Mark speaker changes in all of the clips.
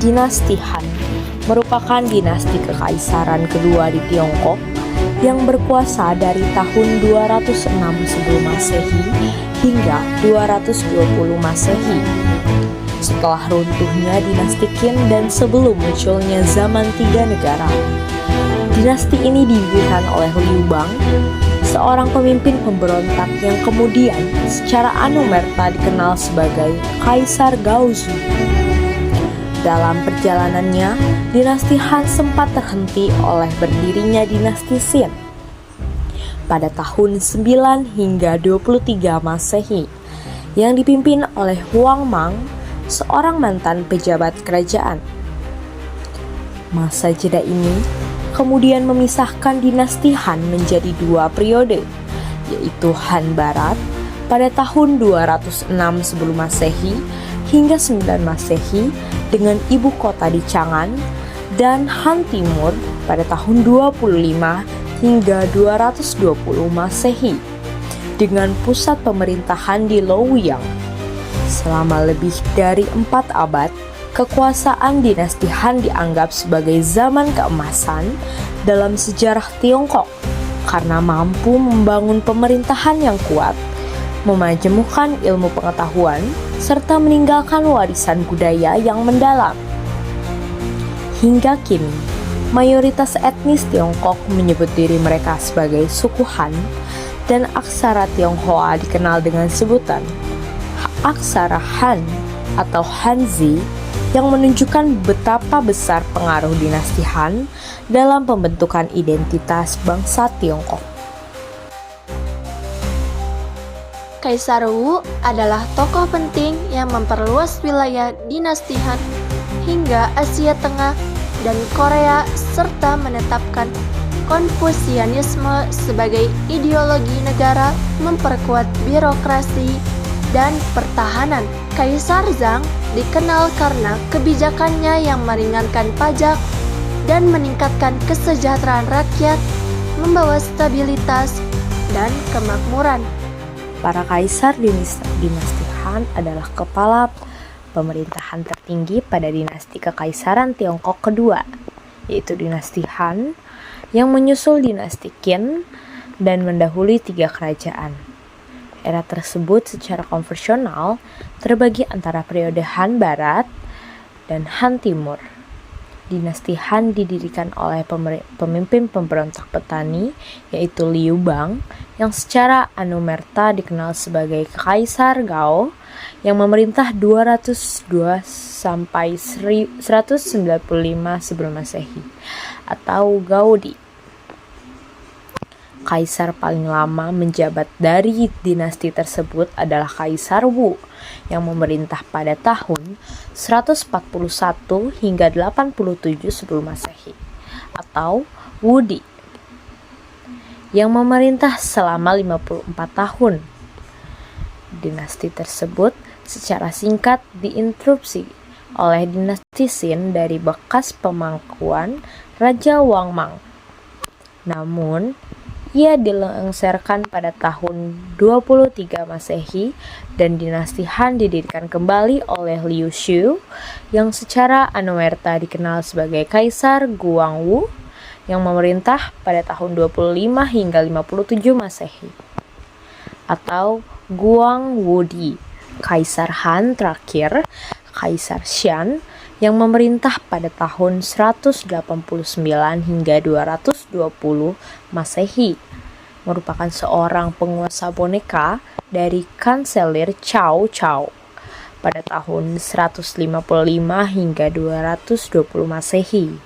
Speaker 1: Dinasti Han merupakan dinasti kekaisaran kedua di Tiongkok yang berkuasa dari tahun 206 sebelum Masehi hingga 220 Masehi. Setelah runtuhnya dinasti Qin dan sebelum munculnya zaman tiga negara, dinasti ini didirikan oleh Liu Bang, seorang pemimpin pemberontak yang kemudian secara anumerta dikenal sebagai Kaisar Gaozu. Dalam perjalanannya, dinasti Han sempat terhenti oleh berdirinya dinasti Qin pada tahun 9 hingga 23 Masehi yang dipimpin oleh Huang Mang, seorang mantan pejabat kerajaan. Masa jeda ini kemudian memisahkan dinasti Han menjadi dua periode, yaitu Han Barat pada tahun 206 sebelum Masehi hingga 9 Masehi dengan ibu kota di Chang'an, dan Han Timur pada tahun 25 hingga 220 Masehi dengan pusat pemerintahan di Luoyang. Selama lebih dari 4 abad, kekuasaan dinasti Han dianggap sebagai zaman keemasan dalam sejarah Tiongkok karena mampu membangun pemerintahan yang kuat, memajemukkan ilmu pengetahuan, serta meninggalkan warisan budaya yang mendalam. Hingga kini, mayoritas etnis Tiongkok menyebut diri mereka sebagai suku Han, dan aksara Tionghoa dikenal dengan sebutan aksara Han atau Hanzi, yang menunjukkan betapa besar pengaruh dinasti Han dalam pembentukan identitas bangsa Tiongkok.
Speaker 2: Kaisar Wu adalah tokoh penting yang memperluas wilayah dinasti Han hingga Asia Tengah dan Korea serta menetapkan Konfusianisme sebagai ideologi negara, memperkuat birokrasi dan pertahanan. Kaisar Zhang dikenal karena kebijakannya yang meringankan pajak dan meningkatkan kesejahteraan rakyat, membawa stabilitas dan kemakmuran.
Speaker 1: Para kaisar dinasti Han adalah kepala pemerintahan tertinggi pada dinasti kekaisaran Tiongkok kedua, yaitu dinasti Han, yang menyusul dinasti Qin dan mendahului 3 kerajaan. Era tersebut secara konvensional terbagi antara periode Han Barat dan Han Timur. Dinasti Han didirikan oleh pemimpin pemberontak petani, yaitu Liu Bang, yang secara anumerta dikenal sebagai Kaisar Gao, yang memerintah 202 sampai 195 sebelum Masehi, atau Gaodi. Kaisar paling lama menjabat dari dinasti tersebut adalah Kaisar Wu, yang memerintah pada tahun 141 hingga 87 sebelum Masehi, atau Wudi, yang memerintah selama 54 tahun. Dinasti tersebut secara singkat diinterupsi oleh dinasti Qin dari bekas pemangkuan Raja Wang Mang. Namun, ia dilengsarkan pada tahun 23 Masehi dan dinasti Han didirikan kembali oleh Liu Xiu, yang secara anumerta dikenal sebagai Kaisar Guangwu, yang memerintah pada tahun 25 hingga 57 Masehi, atau Guangwudi. Kaisar Han terakhir, Kaisar Xian, yang memerintah pada tahun 189 hingga 220 Masehi, merupakan seorang penguasa boneka dari Kanselir Cao Cao pada tahun 155 hingga 220 Masehi,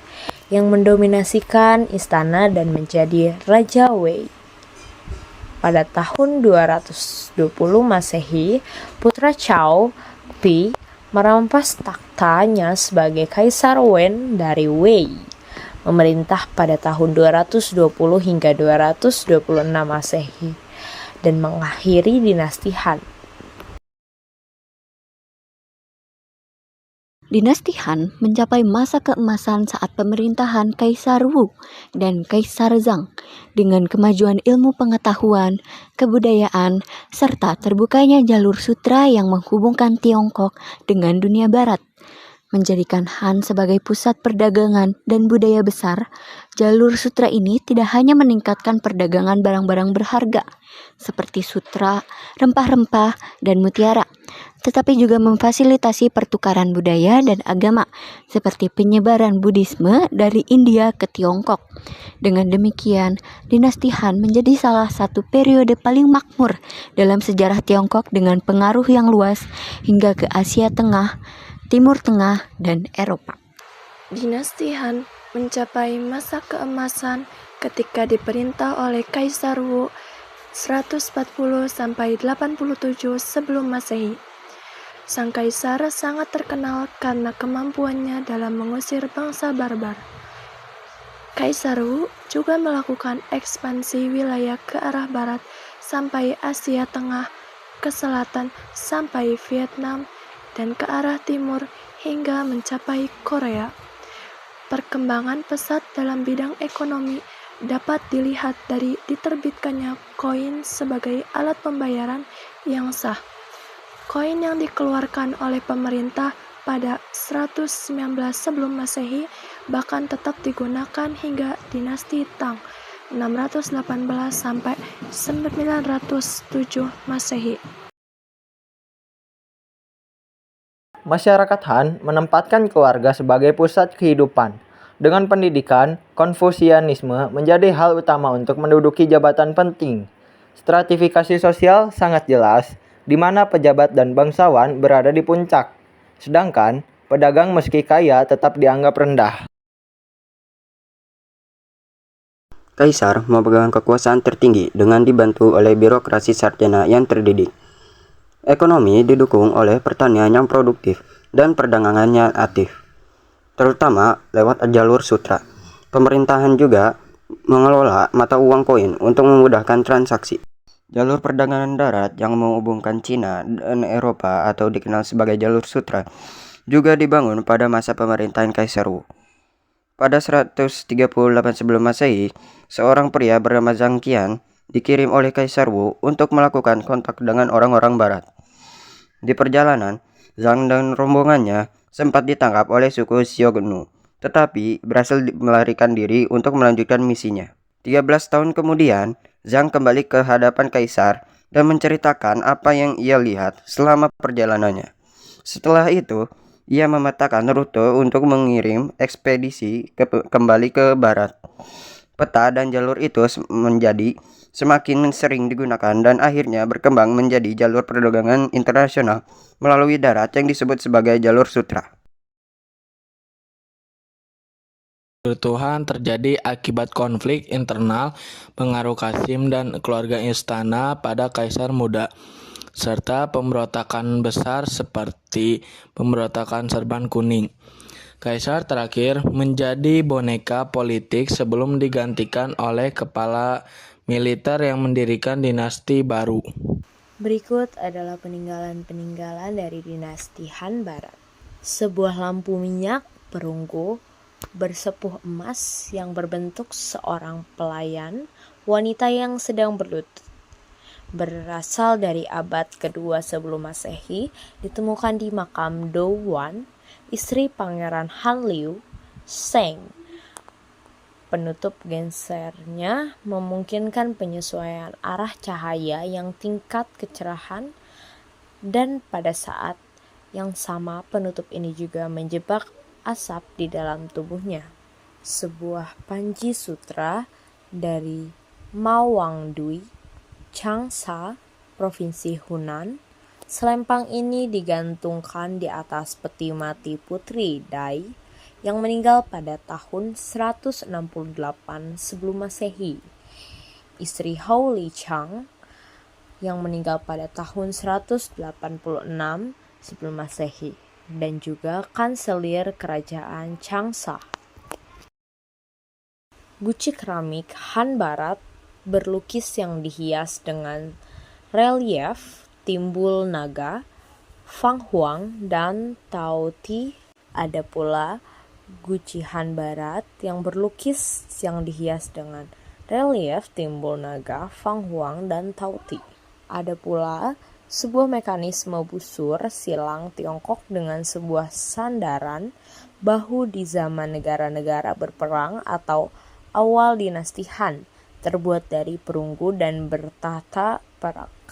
Speaker 1: yang mendominasikan istana dan menjadi Raja Wei. Pada tahun 220 Masehi, putra Cao Pi merampas taktanya sebagai Kaisar Wen dari Wei, memerintah pada tahun 220 hingga 226 Masehi, dan mengakhiri dinasti Han.
Speaker 3: Dinasti Han mencapai masa keemasan saat pemerintahan Kaisar Wu dan Kaisar Zhang, dengan kemajuan ilmu pengetahuan, kebudayaan, serta terbukanya jalur sutra yang menghubungkan Tiongkok dengan dunia barat. Menjadikan Han sebagai pusat perdagangan dan budaya besar, jalur sutra ini tidak hanya meningkatkan perdagangan barang-barang berharga seperti sutra, rempah-rempah, dan mutiara, tetapi juga memfasilitasi pertukaran budaya dan agama seperti penyebaran Buddhisme dari India ke Tiongkok. Dengan demikian, dinasti Han menjadi salah satu periode paling makmur dalam sejarah Tiongkok dengan pengaruh yang luas hingga ke Asia Tengah, Timur Tengah, dan Eropa.
Speaker 2: Dinasti Han mencapai masa keemasan ketika diperintah oleh Kaisar Wu 140 sampai 87 sebelum Masehi. Sang kaisar sangat terkenal karena kemampuannya dalam mengusir bangsa barbar. Kaisar Wu juga melakukan ekspansi wilayah ke arah barat sampai Asia Tengah, ke selatan sampai Vietnam, dan ke arah timur hingga mencapai Korea. Perkembangan pesat dalam bidang ekonomi dapat dilihat dari diterbitkannya koin sebagai alat pembayaran yang sah. Koin yang dikeluarkan oleh pemerintah pada 119 sebelum Masehi bahkan tetap digunakan hingga dinasti Tang 618 sampai 907 Masehi.
Speaker 4: Masyarakat Han menempatkan keluarga sebagai pusat kehidupan. Dengan pendidikan, Konfusianisme menjadi hal utama untuk menduduki jabatan penting. Stratifikasi sosial sangat jelas, di mana pejabat dan bangsawan berada di puncak. Sedangkan, pedagang meski kaya tetap dianggap rendah.
Speaker 5: Kaisar memegang kekuasaan tertinggi dengan dibantu oleh birokrasi sarjana yang terdidik. Ekonomi didukung oleh pertanian yang produktif dan perdagangan yang aktif, terutama lewat jalur sutra. Pemerintahan juga mengelola mata uang koin untuk memudahkan transaksi. Jalur perdagangan darat yang menghubungkan Cina dan Eropa atau dikenal sebagai jalur sutra juga dibangun pada masa pemerintahan Kaisar Wu. Pada 138 sebelum Masehi, seorang pria bernama Zhang Qian dikirim oleh Kaisar Wu untuk melakukan kontak dengan orang-orang barat. Di perjalanan, Zhang dan rombongannya sempat ditangkap oleh suku Xiongnu, tetapi berhasil melarikan diri untuk melanjutkan misinya. 13 tahun kemudian, Zhang kembali ke hadapan Kaisar dan menceritakan apa yang ia lihat selama perjalanannya. Setelah itu, ia memetakan rute untuk mengirim ekspedisi kembali ke barat. Peta dan jalur itu menjadi semakin sering digunakan dan akhirnya berkembang menjadi jalur perdagangan internasional melalui darat yang disebut sebagai jalur sutra.
Speaker 6: Kerusuhan terjadi akibat konflik internal pengaruh Qasim dan keluarga istana pada Kaisar Muda, serta pemberontakan besar seperti pemberontakan Serban Kuning. Kaisar terakhir menjadi boneka politik sebelum digantikan oleh kepala militer yang mendirikan dinasti baru.
Speaker 1: Berikut adalah peninggalan-peninggalan dari dinasti Han Barat. Sebuah lampu minyak perunggu bersepuh emas yang berbentuk seorang pelayan wanita yang sedang berlutut. Berasal dari abad kedua sebelum Masehi, ditemukan di makam Do Wan, istri Pangeran Han Liu Sheng. Penutup gensernya memungkinkan penyesuaian arah cahaya yang tingkat kecerahan, dan pada saat yang sama penutup ini juga menjebak asap di dalam tubuhnya. Sebuah Panji Sutra dari Mao Wangdui, Changsha, Provinsi Hunan. Selempang ini digantungkan di atas peti mati Putri Dai yang meninggal pada tahun 168 sebelum Masehi, istri Hou Li Chang yang meninggal pada tahun 186 sebelum Masehi, dan juga kanselir kerajaan Changsha. Guci keramik Han Barat berlukis yang dihias dengan relief timbul naga, Fang Huang, dan Tao Ti. Ada pula Guci Han Barat yang berlukis yang dihias dengan relief timbul naga, Fang Huang, dan Tao Ti. Ada pula sebuah mekanisme busur silang Tiongkok dengan sebuah sandaran bahu di zaman negara-negara berperang atau awal dinasti Han, terbuat dari perunggu dan bertata perak.